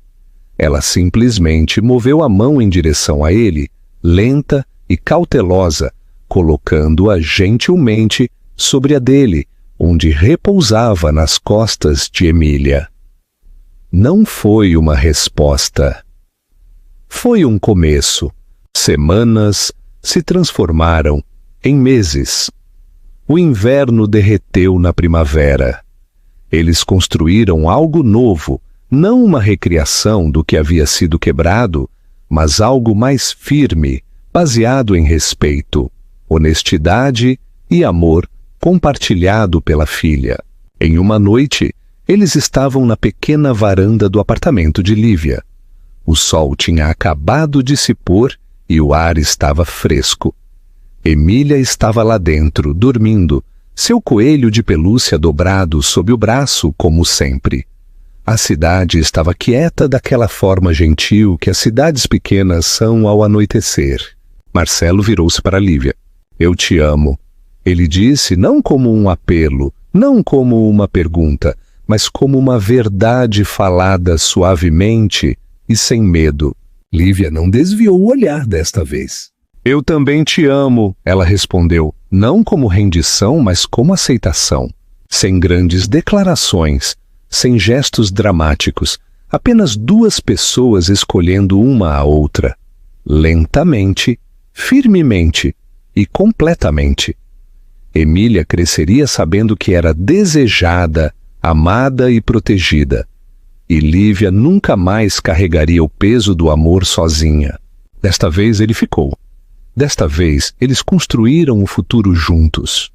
Ela simplesmente moveu a mão em direção a ele, lenta e cautelosa, colocando-a gentilmente sobre a dele, onde repousava nas costas de Emília. Não foi uma resposta. Foi um começo, Semanas se transformaram em meses. O inverno derreteu na primavera. Eles construíram algo novo, não uma recriação do que havia sido quebrado, mas algo mais firme, baseado em respeito, honestidade e amor compartilhado pela filha. Em uma noite, eles estavam na pequena varanda do apartamento de Lívia. O sol tinha acabado de se pôr e o ar estava fresco. Emília estava lá dentro, dormindo, seu coelho de pelúcia dobrado sob o braço, como sempre. A cidade estava quieta daquela forma gentil que as cidades pequenas são ao anoitecer. Marcelo virou-se para Lívia. Eu te amo. Ele disse não como um apelo, não como uma pergunta, mas como uma verdade falada suavemente e sem medo. Lívia não desviou o olhar desta vez. Eu também te amo, ela respondeu, não como rendição, mas como aceitação. Sem grandes declarações, sem gestos dramáticos, apenas duas pessoas escolhendo uma a outra. Lentamente, firmemente e completamente. Emília cresceria sabendo que era desejada, amada e protegida. E Lívia nunca mais carregaria o peso do amor sozinha. Desta vez ele ficou. Desta vez eles construíram o futuro juntos.